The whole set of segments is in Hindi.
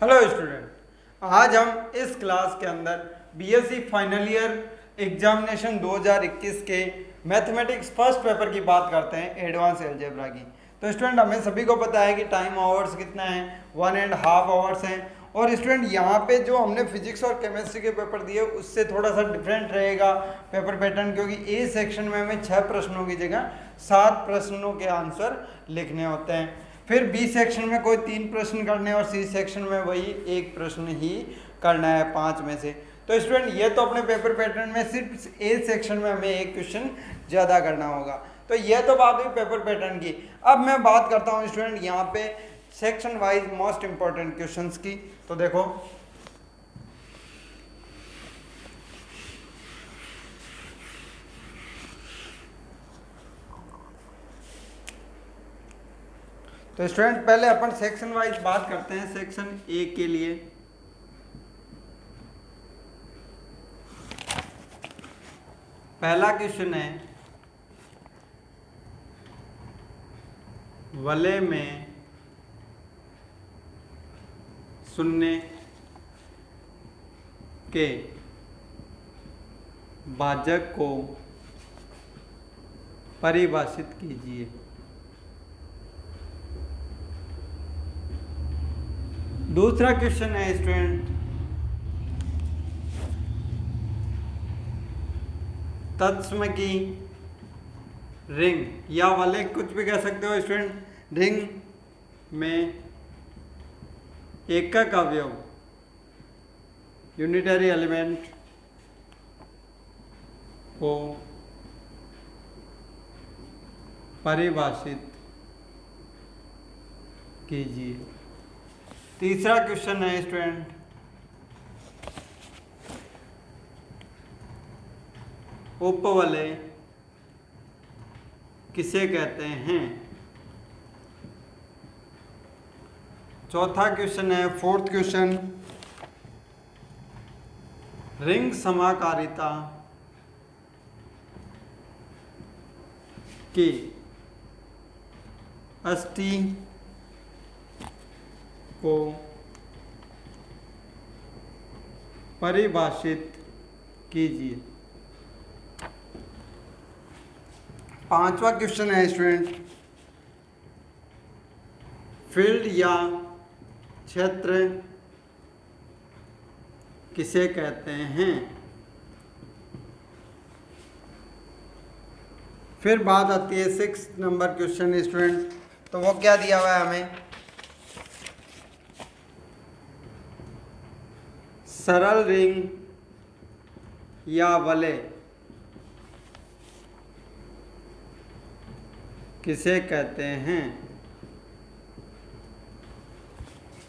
हेलो स्टूडेंट, आज हम इस क्लास के अंदर बीएससी फाइनल ईयर एग्जामिनेशन 2021 के मैथमेटिक्स फर्स्ट पेपर की बात करते हैं, एडवांस अलजेब्रा की। तो स्टूडेंट, हमें सभी को पता है कि टाइम आवर्स कितना है, 1.5 आवर्स हैं। और स्टूडेंट, यहाँ पे जो हमने फिजिक्स और केमिस्ट्री के पेपर दिए उससे थोड़ा सा डिफरेंट रहेगा पेपर पैटर्न, क्योंकि ए सेक्शन में हमें 6 प्रश्नों की जगह 7 प्रश्नों के आंसर लिखने होते हैं। फिर बी सेक्शन में कोई 3 प्रश्न करने और सी सेक्शन में वही एक प्रश्न ही करना है 5 में से। तो स्टूडेंट, ये तो अपने पेपर पैटर्न में सिर्फ ए सेक्शन में हमें एक क्वेश्चन ज़्यादा करना होगा। तो ये तो बात हुई पेपर पैटर्न की। अब मैं बात करता हूँ स्टूडेंट यहाँ पे section wise most important questions की। तो देखो, तो स्टूडेंट पहले अपन सेक्शन वाइज बात करते हैं। सेक्शन ए के लिए पहला क्वेश्चन है, वलय में शून्य के भाजक को परिभाषित कीजिए। दूसरा क्वेश्चन है स्टूडेंट, तत्सम की रिंग या वलय, कुछ भी कह सकते हो स्टूडेंट, रिंग में एकक अवयव यूनिटरी एलिमेंट को परिभाषित कीजिए। तीसरा क्वेश्चन है स्टूडेंट, उपवलय किसे कहते हैं। चौथा क्वेश्चन है, फोर्थ क्वेश्चन, रिंग समाकारिता की अष्टी को परिभाषित कीजिए। पांचवा क्वेश्चन है स्टूडेंट, फील्ड या क्षेत्र किसे कहते हैं। फिर बात आती है 6 नंबर क्वेश्चन स्टूडेंट, तो वो क्या दिया हुआ है हमें, सरल रिंग या वलय किसे कहते हैं।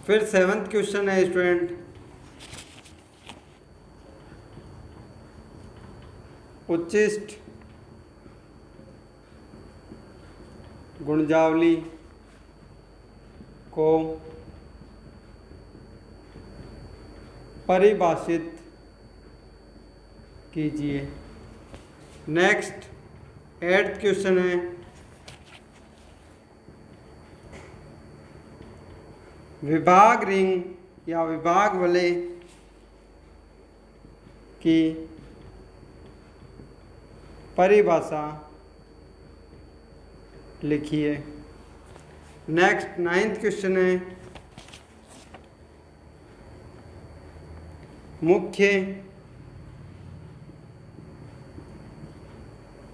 फिर 7th क्वेश्चन है स्टूडेंट, उच्चिष्ट गुणजावली को परिभाषित कीजिए। नेक्स्ट 8th क्वेश्चन है, विभाग रिंग या विभाग वलय की परिभाषा लिखिए। नेक्स्ट 9th क्वेश्चन है, मुख्य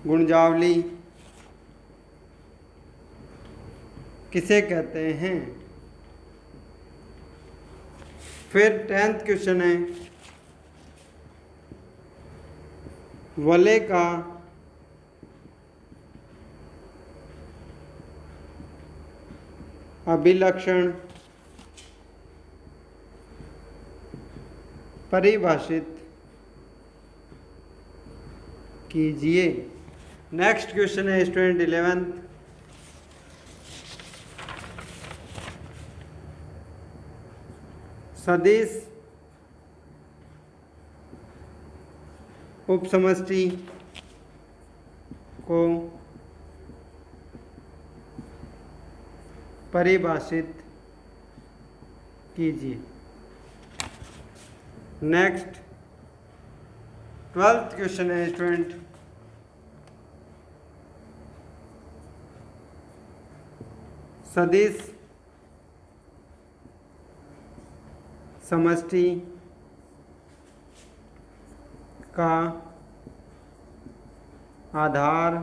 गुणजावली किसे कहते हैं। फिर 10th क्वेश्चन है, वलय का अभिलक्षण परिभाषित कीजिए। नेक्स्ट क्वेश्चन है स्टूडेंट 11th, सदिश उपसमष्टि को परिभाषित कीजिए। नेक्स्ट 12th क्वेश्चन है स्टूडेंट, सदिश समष्टि का आधार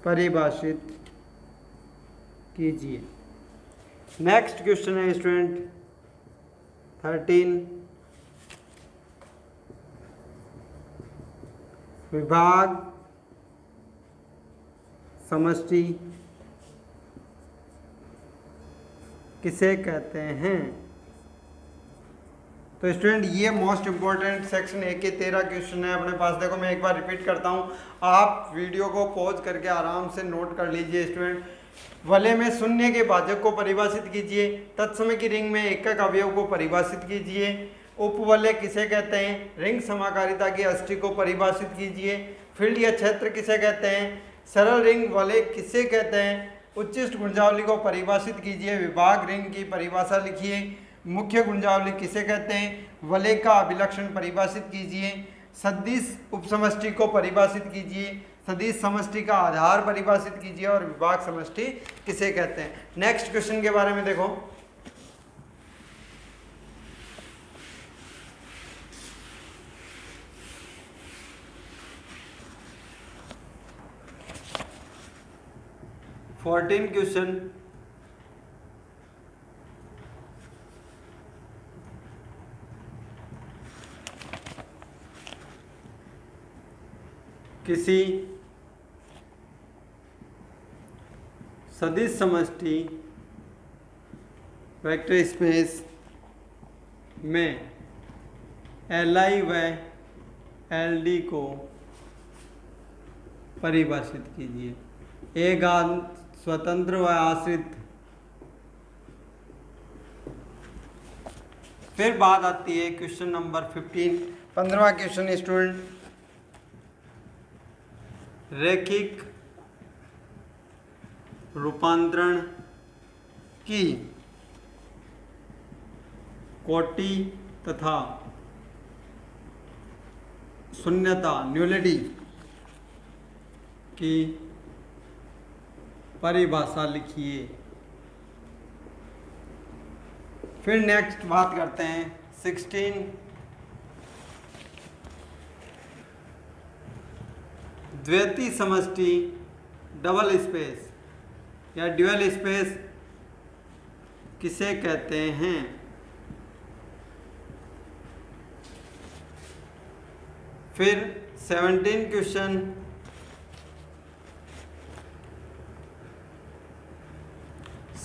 परिभाषित कीजिए। नेक्स्ट क्वेश्चन है स्टूडेंट 13, विभाग समष्टि किसे कहते हैं। तो स्टूडेंट ये मोस्ट इंपॉर्टेंट सेक्शन 1 के 13 क्वेश्चन है अपने पास। देखो मैं एक बार रिपीट करता हूँ, आप वीडियो को पॉज करके आराम से नोट कर लीजिए। स्टूडेंट, वलय में शून्य के भाजक को परिभाषित कीजिए, तत्समय की रिंग में एकक अवयव को परिभाषित कीजिए, उपवलय किसे कहते हैं, रिंग समाकारिता की अष्टि को परिभाषित कीजिए, फील्ड या क्षेत्र किसे कहते हैं, सरल रिंग वलय किसे कहते हैं, उच्चिष्ट गुंजावली को परिभाषित कीजिए, विभाग रिंग की परिभाषा लिखिए, मुख्य गुंजावली किसे कहते हैं, वलय का अभिलक्षण परिभाषित कीजिए, सदिश उपसमष्टि को परिभाषित कीजिए, सदिश समष्टि का आधार परिभाषित कीजिए और विभाग समष्टि किसे कहते हैं। नेक्स्ट क्वेश्चन के बारे में देखो, फोर्टीन क्वेश्चन, किसी सदिश समष्टि वेक्टर स्पेस में Li व Ld को परिभाषित कीजिए। एक स्वतंत्र व आश्रित। फिर बात आती है क्वेश्चन नंबर 15, 15वां क्वेश्चन स्टूडेंट, रैखिक रूपांतरण की कोटि तथा शून्यता न्यूलिटी की परिभाषा लिखिए। फिर नेक्स्ट बात करते हैं 16, द्वैती समष्टि डबल स्पेस या ड्यूअल स्पेस किसे कहते हैं। फिर 17 क्वेश्चन,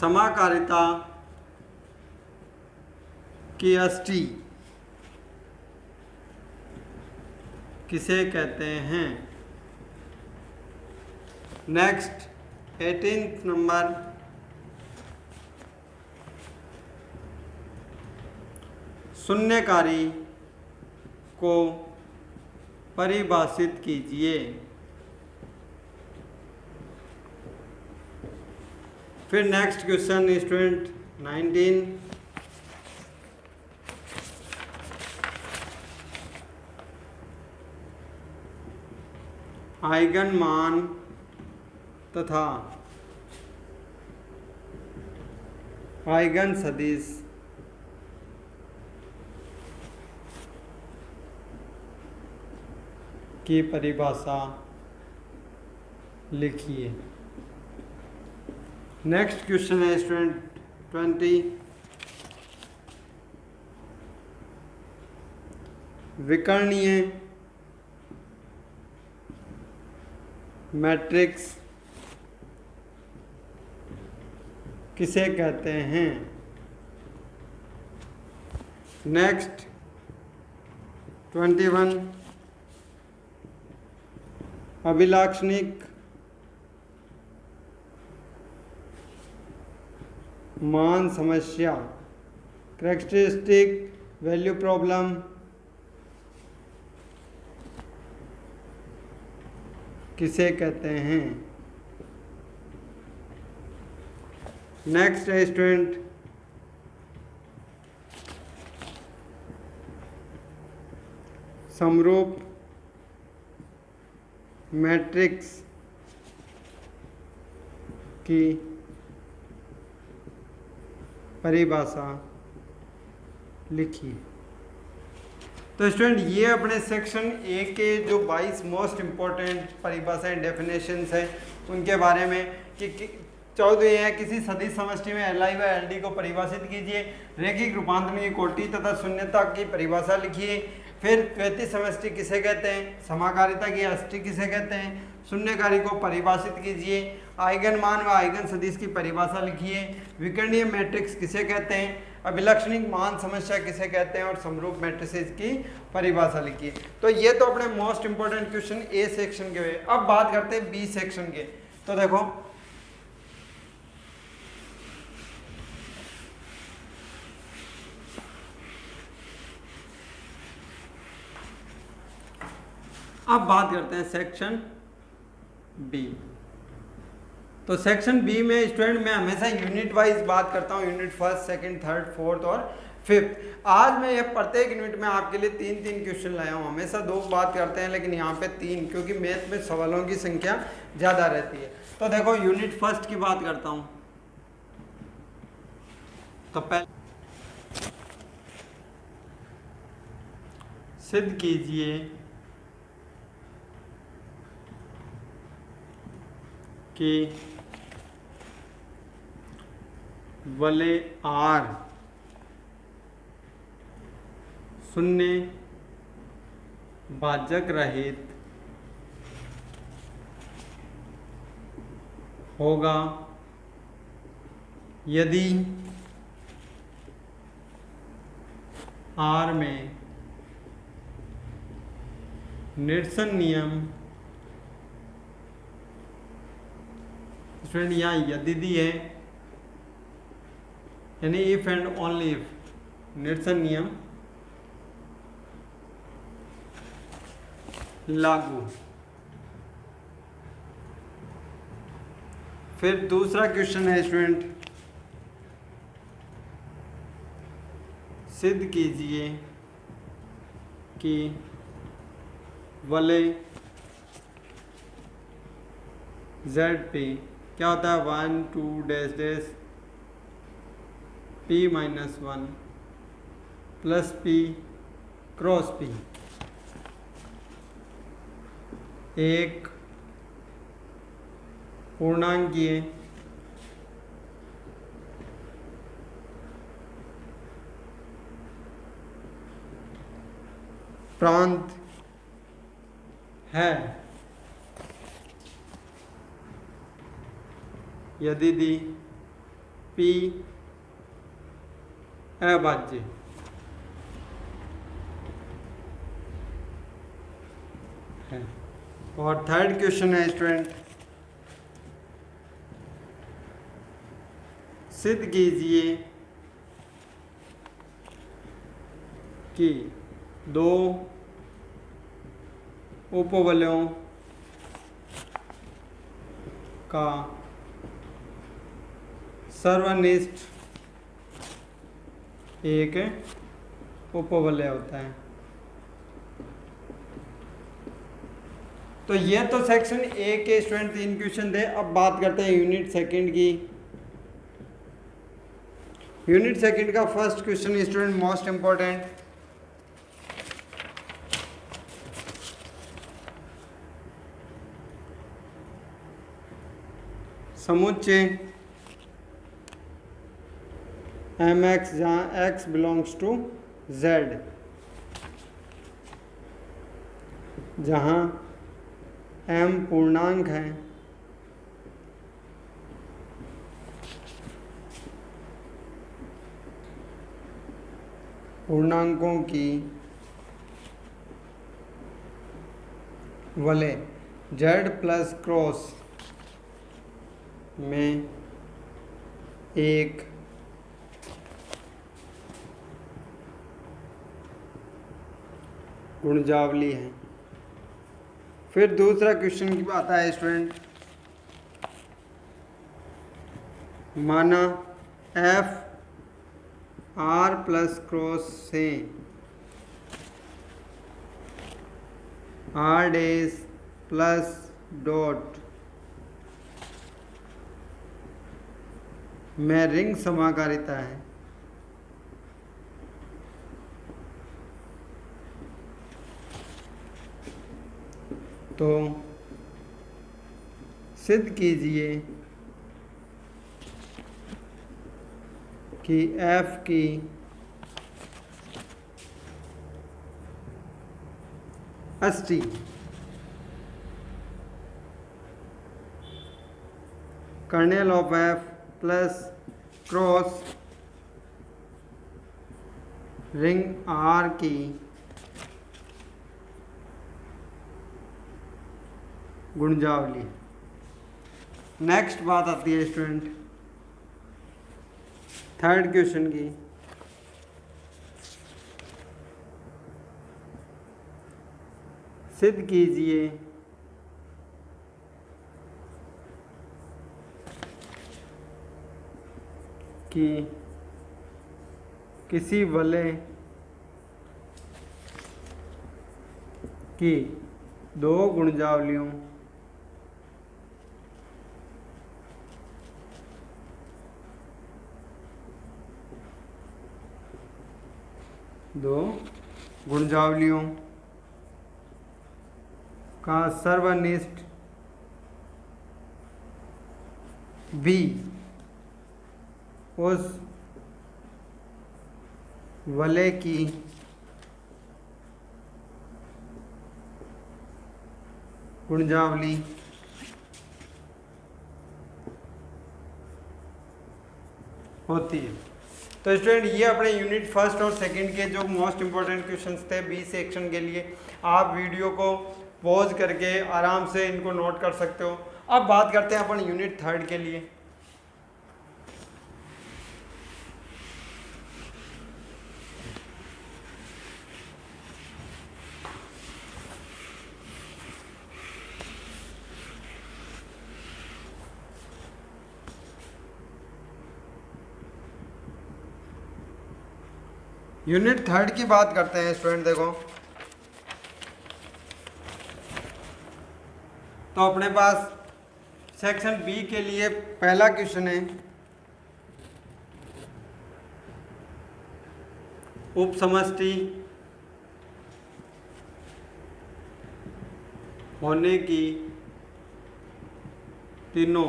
समाकारिता की अष्टि किसे कहते हैं। नेक्स्ट 18th नंबर, शून्यकारी को परिभाषित कीजिए। फिर नेक्स्ट क्वेश्चन स्टूडेंट 19, आइगन मान तथा आइगन सदिश की परिभाषा लिखिए। नेक्स्ट क्वेश्चन है स्टूडेंट 20, विकर्णीय मैट्रिक्स किसे कहते हैं। नेक्स्ट 21, अभिलाक्षणिक मान समस्या कैरेक्टरिस्टिक वैल्यू प्रॉब्लम किसे कहते हैं। नेक्स्ट है स्टूडेंट समरूप मैट्रिक्स की परिभाषा लिखिए। तो स्टूडेंट ये अपने सेक्शन ए के जो 22 मोस्ट इम्पोर्टेंट परिभाषाएं डेफिनेशंस हैं उनके बारे में कि 14 है किसी सदिश समष्टि में एल आई व एल डी को परिभाषित कीजिए, रैखिक रूपांतरण की कोटि तथा शून्यता की परिभाषा लिखिए, फिर द्वैती समष्टि किसे कहते हैं, समाकारिता की अष्टि किसे कहते हैं, शून्यकारी को परिभाषित कीजिए, आइगन मान व आइगन सदिश की परिभाषा लिखिए, विकर्णीय मैट्रिक्स किसे कहते हैं, अभिलक्षणिक मान समस्या किसे कहते हैं और समरूप मैट्रिसेस की परिभाषा लिखिए। तो ये तो अपने most important question A section के हुए। अब बात करते हैं बी सेक्शन के। तो देखो अब बात करते हैं सेक्शन बी। तो सेक्शन बी में स्टूडेंट मैं हमेशा यूनिट वाइज बात करता हूँ, unit first, second, third, fourth और फिफ्थ। आज मैं ये प्रत्येक यूनिट में आपके लिए 3-3 क्वेश्चन लाया हूँ। हमेशा 2 बात करते हैं लेकिन यहाँ पे 3, क्योंकि मैथ में सवालों की संख्या ज़्यादा रहती है। तो देखो यूनिट फर्स्ट की बात करता हूँ। तो पहले सिद्ध कीजिए कि वलय आर शून्य भाजक रहित होगा यदि आर में निरसन नियम, स्टूडेंट यहाँ यदि दी है, यानी इफ एंड ओनली इफ निरसन नियम लागू। फिर दूसरा क्वेश्चन है स्टूडेंट, सिद्ध कीजिए कि वलय जेड पे क्या होता है, 1 2 dash dash p-1 plus p cross p एक पूर्णांकीय प्रांत है यदि दी p अभाज्य है। और थर्ड क्वेश्चन है स्टूडेंट, सिद्ध कीजिए कि 2 उपवलयों का सर्वनिष्ठ एक उपवलय होता है। तो ये तो सेक्शन ए के स्टूडेंट 3 क्वेश्चन थे। अब बात करते हैं यूनिट सेकंड की। यूनिट सेकंड का first question student most important, समुच्चय mx जहाँ x बिलोंग्स टू z, जहाँ m पूर्णांक है पूर्णांकों की वलय z प्लस क्रॉस में एक गुणजावली है। फिर दूसरा क्वेश्चन की बात है स्टूडेंट, माना f r प्लस क्रॉस से आर डैश प्लस डॉट में रिंग समाकारिता है तो सिद्ध कीजिए कि f की Ashti kernel of f plus cross ring R की गुणजावली। नेक्स्ट बात आती है स्टूडेंट थर्ड क्वेश्चन की। सिद्ध कीजिए कि किसी वलय की दो गुणजावलियों का सर्वनिष्ठ भी उस वलय की गुणजावली होती है। तो स्टूडेंट ये अपने यूनिट फर्स्ट और सेकंड के जो मोस्ट इंपॉर्टेंट क्वेश्चंस थे बी सेक्शन के लिए, आप वीडियो को पॉज करके आराम से इनको नोट कर सकते हो। अब बात करते हैं अपन यूनिट थर्ड के लिए। यूनिट थर्ड की बात करते हैं स्टूडेंट। देखो तो अपने पास सेक्शन बी के लिए पहला क्वेश्चन है उपसमष्टि होने की तीनों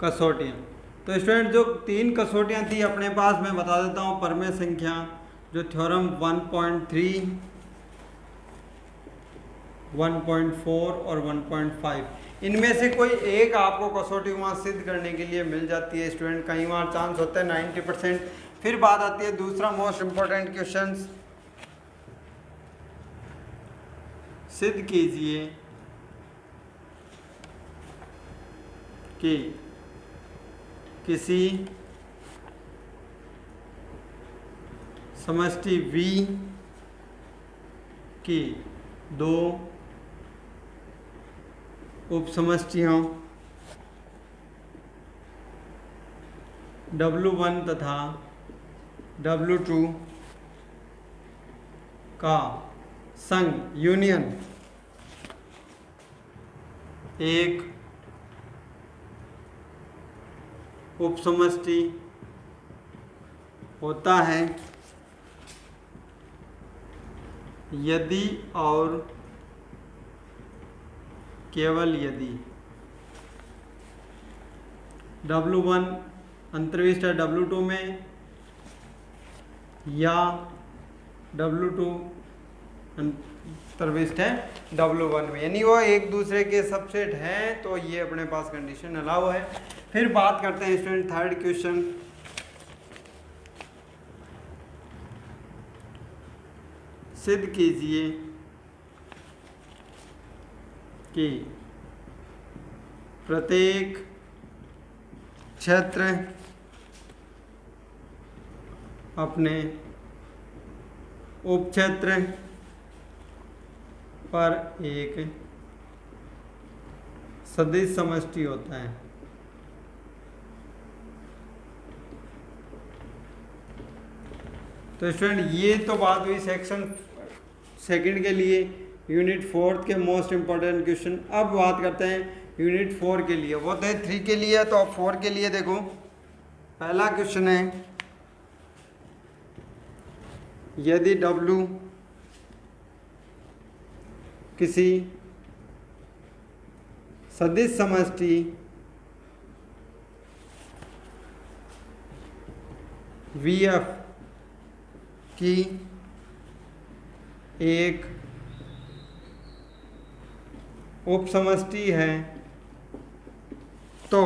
कसौटियाँ। तो स्टूडेंट जो तीन कसौटियाँ थी अपने पास, मैं बता देता हूँ परमेय संख्या, जो थ्योरम 1.3, 1.4 और 1.5, इनमें से कोई एक आपको कसौटी वहाँ सिद्ध करने के लिए मिल जाती है स्टूडेंट। कई बार चांस होता है 90%। फिर बात आती है दूसरा मोस्ट इम्पोर्टेंट क्वेश्चन, सिद्ध कीजिए कि किसी समष्टि V की दो उपसमष्टियों W1 तथा W2 का संग यूनियन एक उपसमष्टि होता है यदि और केवल यदि W1 अंतर्विष्ट है W2 में या W2 अंतर्विष्ट है W1 में, यानी वो एक दूसरे के सबसेट हैं, तो ये अपने पास कंडीशन अलाउ है। फिर बात करते हैं स्टूडेंट थर्ड क्वेश्चन, सिद्ध कीजिए कि प्रत्येक क्षेत्र अपने उपक्षेत्र पर एक सदिश समष्टि होता है। तो स्टूडेंट ये तो बात हुई सेक्शन सेकंड के लिए, यूनिट 4 के मोस्ट इम्पोर्टेंट क्वेश्चन। अब बात करते हैं यूनिट 4 के लिए। वो तो 3 के लिए है, तो अब 4 के लिए देखो पहला क्वेश्चन है, यदि W किसी सदिश समष्टि VF की एक उपसमष्टि है, तो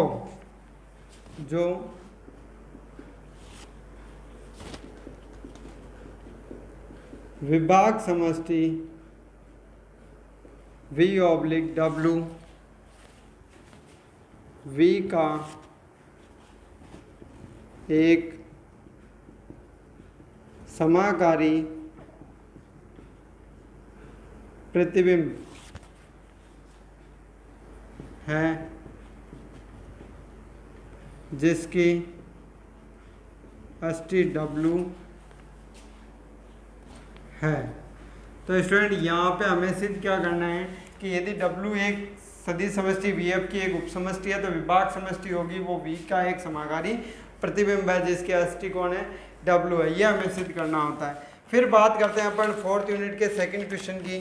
जो विभाग समष्टि V/W V का एक समाकारी प्रतिबिंब है, जिसकी अष्टि W है। तो स्टूडेंट यहाँ पे हमें सिद्ध क्या करना है कि यदि W एक सदिश समष्टि VF की एक उपसमष्टि है, तो विभाग समष्टि होगी वो V का एक समाकारी प्रतिबिंब है, जिसके अष्टि कौन है, W है। यह हमें सिद्ध करना होता है। फिर बात करते हैं अपन 4th यूनिट के सेकंड क्वेश्चन की।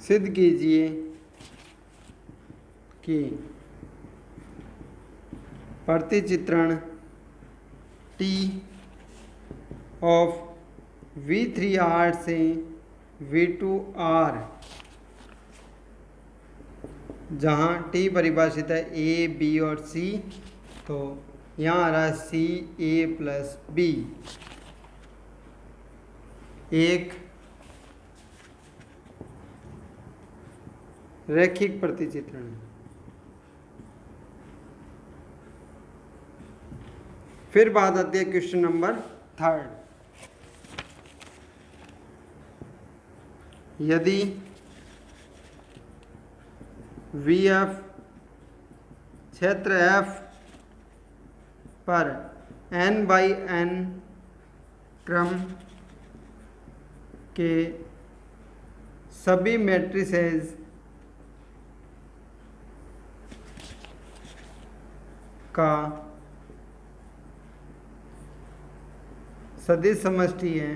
सिद्ध कीजिए कि प्रतिचित्रण T ऑफ V3R से V2R, जहाँ T परिभाषित है A, B और C, तो यहाँ आ रहा है C A प्लस B, एक रैखिक प्रतिचित्रण है। फिर बात आती है क्वेश्चन नंबर 3। यदि VF क्षेत्र F पर n/n क्रम के सभी मैट्रिसेस का सदिश समष्टि है,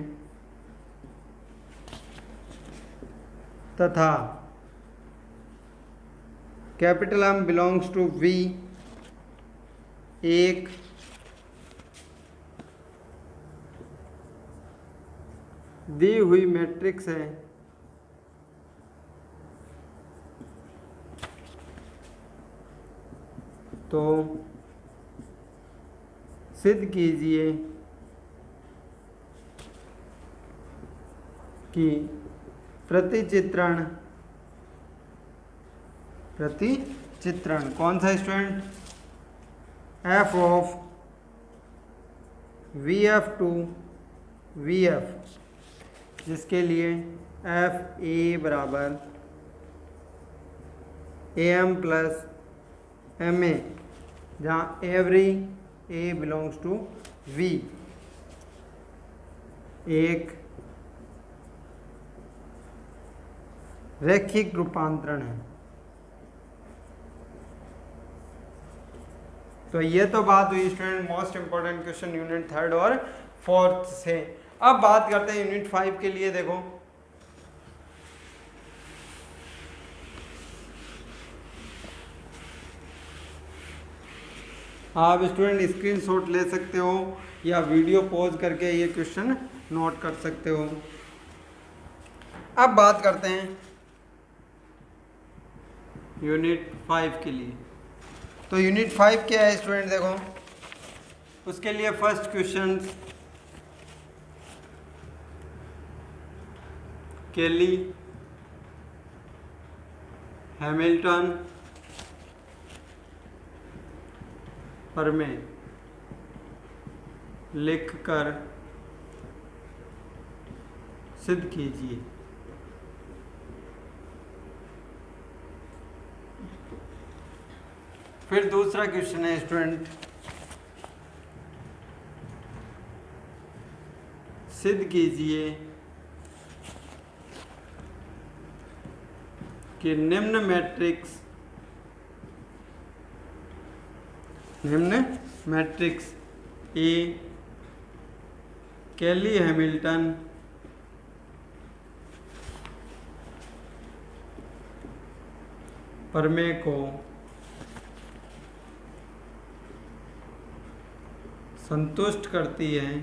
तथा capital M belongs to V एक दी हुई मैट्रिक्स है, तो सिद्ध कीजिए कि प्रतिचित्रण कौन सा student, F of VF to VF, जिसके लिए FA बराबर AM प्लस MA, जहाँ every A belongs to V, एक रैखिक रूपांतरण है। तो ये तो बात हुई student most important question unit 3rd और 4th से। अब बात करते हैं यूनिट 5 के लिए। देखो आप स्टूडेंट स्क्रीनशॉट ले सकते हो या वीडियो पॉज करके ये क्वेश्चन नोट कर सकते हो। अब बात करते हैं यूनिट 5 के लिए। तो यूनिट 5 क्या है स्टूडेंट, देखो उसके लिए फर्स्ट क्वेश्चन, केली हैमिल्टन प्रमेय लिखकर सिद्ध कीजिए। फिर दूसरा क्वेश्चन है स्टूडेंट, सिद्ध कीजिए कि निम्न मैट्रिक्स ए कैली हैमिल्टन प्रमेय को संतुष्ट करती है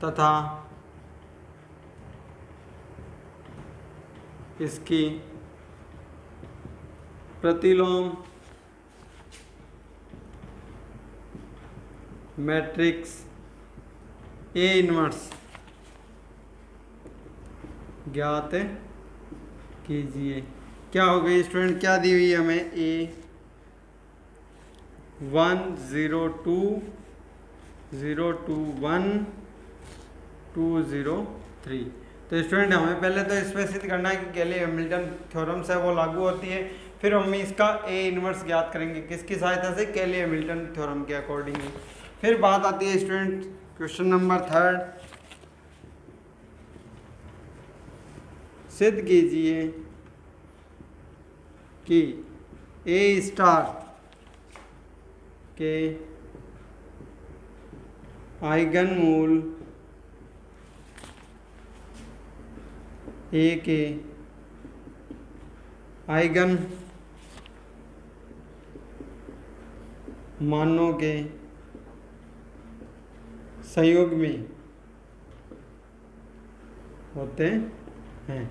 तथा इसकी प्रतिलोम मैट्रिक्स ए इनवर्स ज्ञात कीजिए। क्या हो गई स्टूडेंट, क्या दी हुई है हमें, ए 1 0 2 0 2 1 2 0 3। तो स्टूडेंट हमें पहले तो इसमें सिद्ध करना है कि कैली हैमिल्टन थ्योरम्स है वो लागू होती है, फिर हम इसका ए इनवर्स ज्ञात करेंगे किसकी सहायता से, कैली हैमिल्टन थ्योरम के अकॉर्डिंगली। फिर बात आती है स्टूडेंट क्वेश्चन नंबर 3, सिद्ध कीजिए कि ए स्टार के आइगन मूल ए के आइगन मानों के संयोग में होते हैं।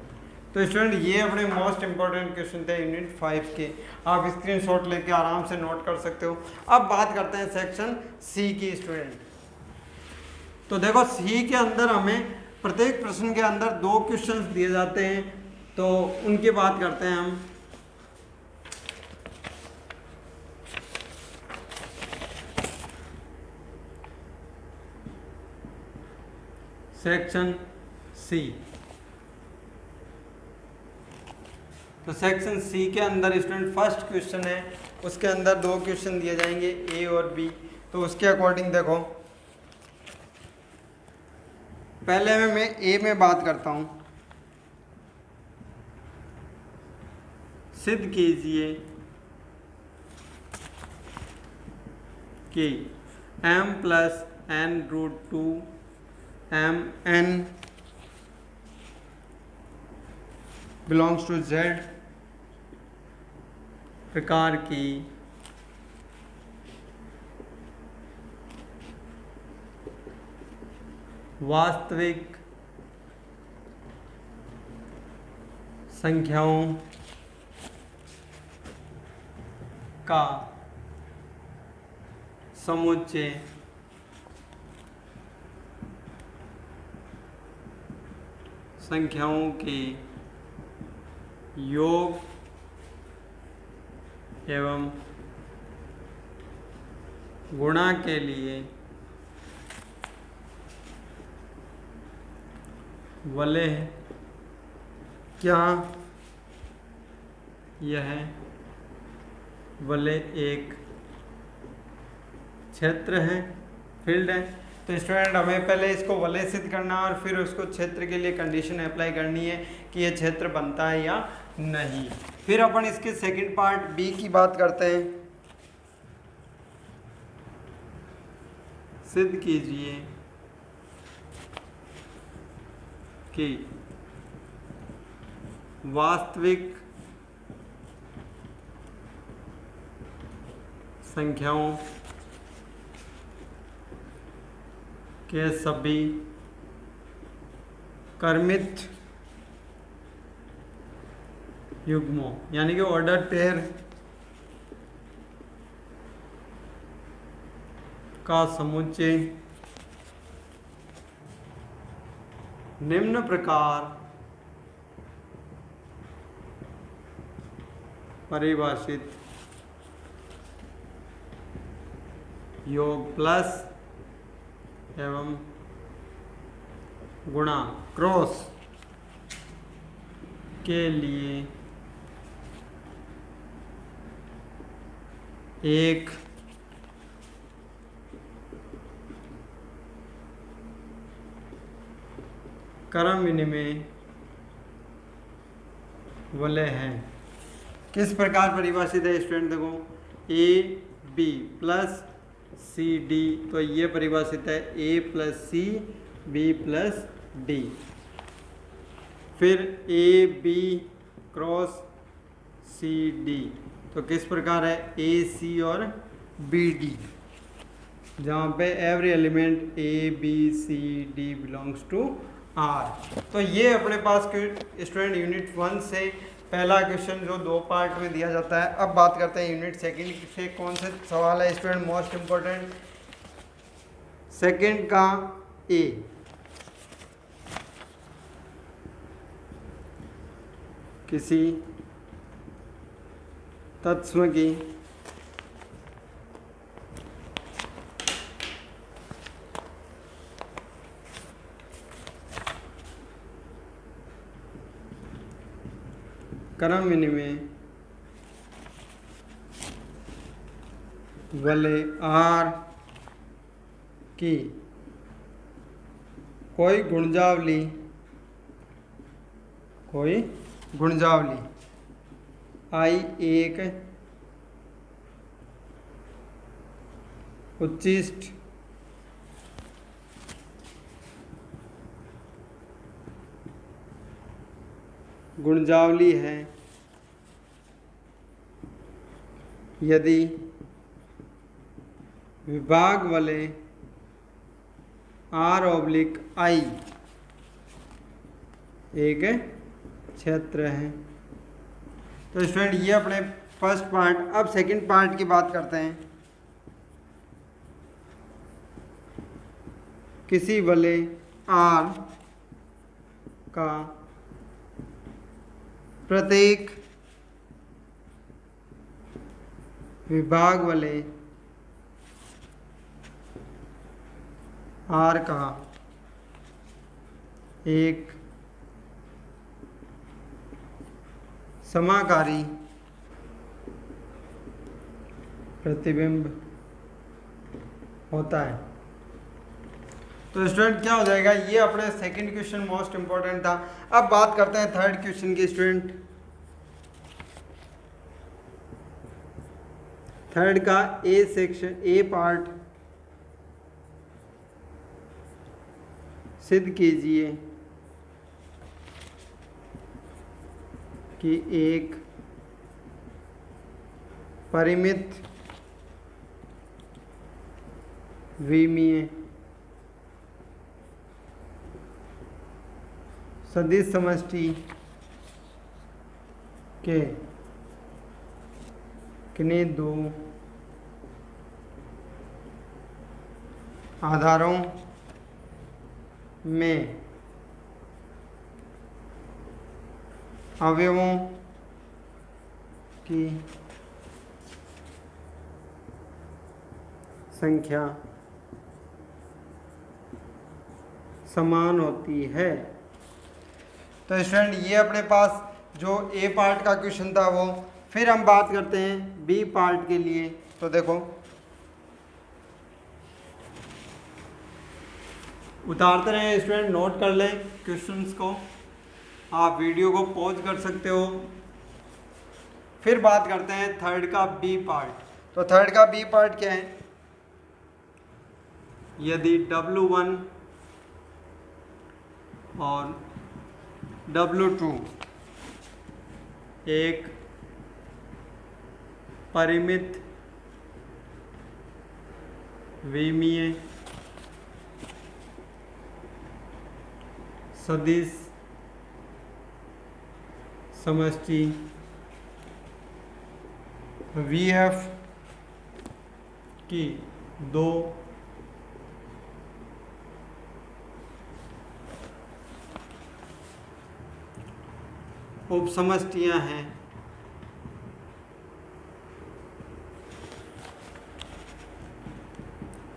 तो स्टूडेंट ये अपने मोस्ट इंपॉर्टेंट क्वेश्चन थे यूनिट 5 के, आप स्क्रीनशॉट लेके आराम से नोट कर सकते हो। अब बात करते हैं सेक्शन सी की स्टूडेंट। तो देखो सी के अंदर हमें प्रत्येक प्रश्न के अंदर 2 क्वेश्चंस दिए जाते हैं, तो उनकी बात करते हैं हम। सेक्शन सी, तो सेक्शन सी के अंदर स्टूडेंट फर्स्ट क्वेश्चन है, उसके अंदर 2 क्वेश्चन दिए जाएंगे ए और बी। तो उसके अकॉर्डिंग देखो, पहले मैं ए में बात करता हूं। सिद्ध कीजिए कि m + n√2 mn belongs to z प्रकार की वास्तविक संख्याओं का समुच्चय संख्याओं के योग एवं गुणा के लिए वलय क्या यह वलय एक क्षेत्र है, फील्ड है। तो स्टूडेंट हमें पहले इसको वलय सिद्ध करना है और फिर उसको क्षेत्र के लिए कंडीशन अप्लाई करनी है कि यह क्षेत्र बनता है या नहीं। फिर अपन इसके सेकंड पार्ट बी की बात करते हैं। सिद्ध कीजिए कि वास्तविक संख्याओं के सभी क्रमित युग्मों यानी कि ऑर्डर पेयर का समुच्चय निम्न प्रकार परिभाषित योग प्लस एवं गुणा क्रॉस के लिए एक क्रम विनिमय वाले हैं। किस प्रकार परिभाषित है स्टूडेंट? देखो A B plus C D, तो ये परिभाषित है A plus C B plus D. फिर A B cross C D, तो किस प्रकार है? ए सी और बी डी, जहाँ पे every element A B C D belongs to R. तो ये अपने पास स्टूडेंट यूनिट 1 से पहला क्वेश्चन जो 2 पार्ट में दिया जाता है। अब बात करते हैं यूनिट 2 से कौन से सवाल है स्टूडेंट मोस्ट इम्पोर्टेंट। सेकंड का ए, किसी तत्व की क्रम विनिमय वाले आर की कोई गुणजावली आई एक उच्चिष्ट गुणजावली है यदि विभाग वाले आर ऑब्लिक आई एक क्षेत्र है। तो स्टूडेंट ये अपने फर्स्ट पार्ट। अब सेकंड पार्ट की बात करते हैं। किसी वाले आर का प्रत्येक विभाग वाले आर का एक समाकारी प्रतिबिंब होता है। तो स्टूडेंट क्या हो जाएगा? ये अपने सेकंड क्वेश्चन मोस्ट इंपॉर्टेंट था। अब बात करते हैं थर्ड क्वेश्चन की स्टूडेंट। थर्ड का ए सेक्शन, ए पार्ट सिद्ध कीजिए कि एक परिमित विमीय सदिश समष्टि के किन्हीं दो आधारों में अवयवों की संख्या समान होती है। तो स्टूडेंट ये अपने पास जो ए पार्ट का क्वेश्चन था वो। फिर हम बात करते हैं बी पार्ट के लिए। तो देखो उतारते रहे स्टूडेंट, नोट कर लें क्वेश्चंस को, आप वीडियो को पॉज कर सकते हो। फिर बात करते हैं थर्ड का बी पार्ट। तो थर्ड का बी पार्ट क्या है? यदि W1 और W2 एक परिमित विमीय सदिश समष्टि VF की दो उपसमष्टियां हैं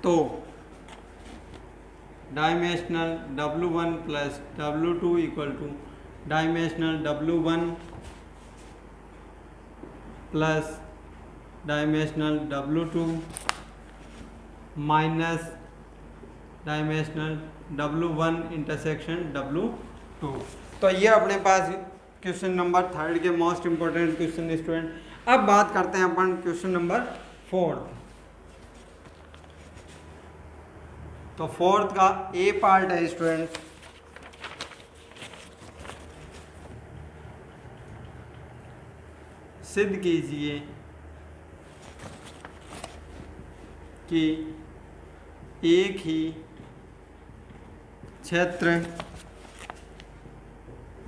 तो dimensional W1 plus W2 equal two dimensional W1 plus dimensional W2 minus dimensional W1 intersection W2 2। तो ये अपने पास क्वेश्चन नंबर 3 के मोस्ट इंपोर्टेंट क्वेश्चन स्टूडेंट। अब बात करते हैं अपन क्वेश्चन नंबर 4। तो 4 का ए पार्ट है स्टूडेंट, सिद्ध कीजिए कि एक ही क्षेत्र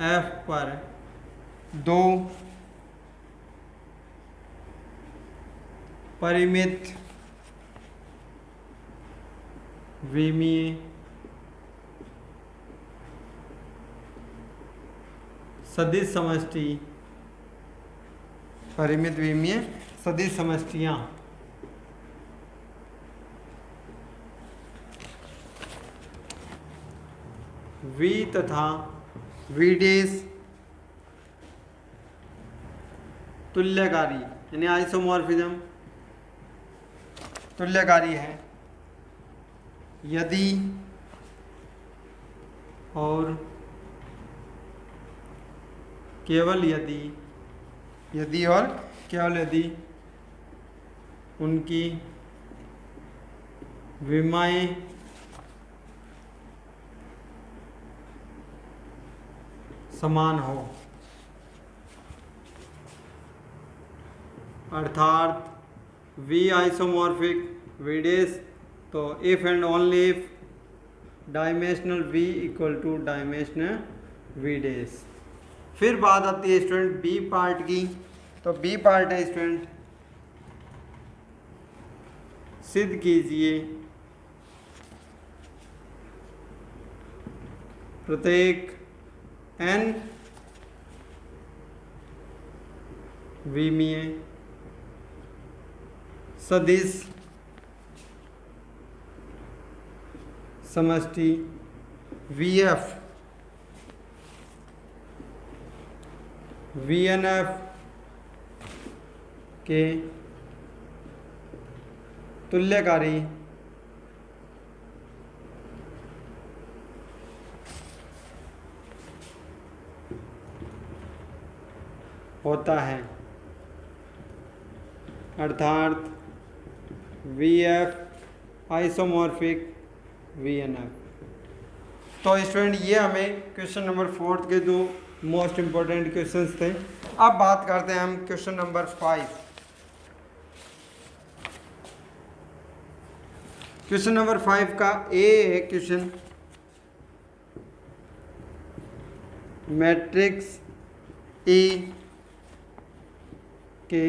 F पर दो परिमित विमीय सदिश समष्टि, परिमित विमीय सदिश समष्टियाँ V तथा V डैश तुल्यकारी यानी आइसोमॉर्फिज्म तुल्यकारी है यदि और केवल यदि और केवल यदि उनकी विमाएं समान हो, अर्थात V आइसोमॉर्फिक V डैश, तो if and only if dimensional V equal two dimensional V dash. फिर बात आती है स्टूडेंट बी पार्ट की। तो बी पार्ट है स्टूडेंट, सिद्ध कीजिए प्रत्येक n विमीय सदिश समष्टि VF VNF के तुल्यकारी होता है, अर्थात VF आइसोमॉर्फिक VNF। तो स्टूडेंट ये हमें क्वेश्चन नंबर 4 के दो मोस्ट इंपॉर्टेंट क्वेश्चंस थे। अब बात करते हैं हम क्वेश्चन नंबर 5। क्वेश्चन नंबर 5 का ए है क्वेश्चन, मैट्रिक्स ए के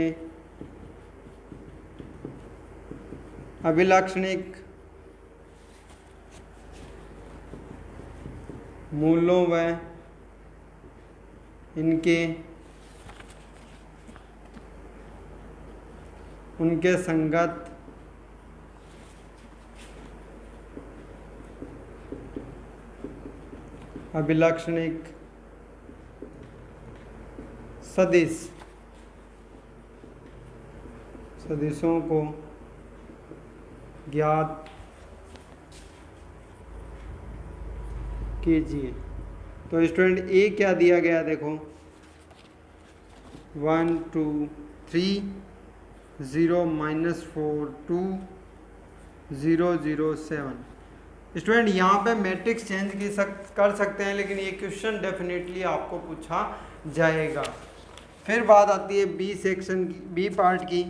अभिलाक्षणिक मूलों व उनके संगत अभिलाक्षणिक सदिशों को ज्ञात कीजिए। तो स्टूडेंट ए क्या दिया गया देखो, 1 2 3 0 -4 2 0 0 7। स्टूडेंट यहाँ पे मैट्रिक्स चेंज कर सकते हैं, लेकिन ये क्वेश्चन डेफिनेटली आपको पूछा जाएगा। फिर बात आती है बी सेक्शन की, बी पार्ट की।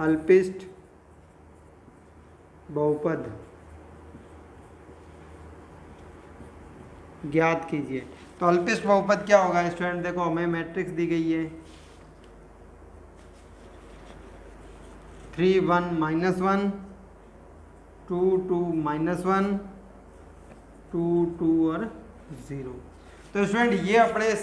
अल्पिस्ट बहुपद ज्ञात कीजिए। तो अल्पिस्ट बहुपद क्या होगा स्टूडेंट, देखो हमें मैट्रिक्स दी गई है 3 1 -1 2 2 -1 2 2 और 0। तो स्टूडेंट ये अपने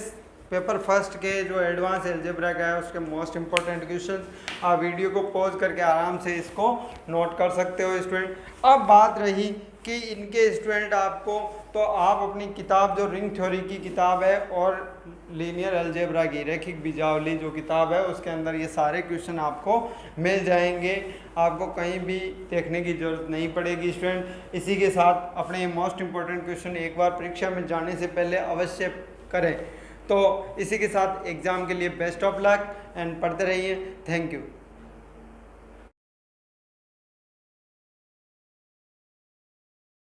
पेपर फर्स्ट के जो एडवांस अलजेब्रा का है उसके मोस्ट इंपॉर्टेंट क्वेश्चन आप वीडियो को पॉज करके आराम से इसको नोट कर सकते हो स्टूडेंट। अब बात रही कि इनके स्टूडेंट आपको, तो आप अपनी किताब जो रिंग थ्योरी की किताब है और लीनियर अलजेब्रा की रैखिक बीजावली जो किताब है उसके अंदर ये सारे क्वेश्चन आपको मिल जाएंगे, आपको कहीं भी देखने की ज़रूरत नहीं पड़ेगी स्टूडेंट। इसी के साथ अपने मोस्ट इंपॉर्टेंट क्वेश्चन एक बार परीक्षा में जाने से पहले अवश्य करें। तो इसी के साथ एग्ज़ाम के लिए बेस्ट ऑफ लक एंड पढ़ते रहिए। Thank you.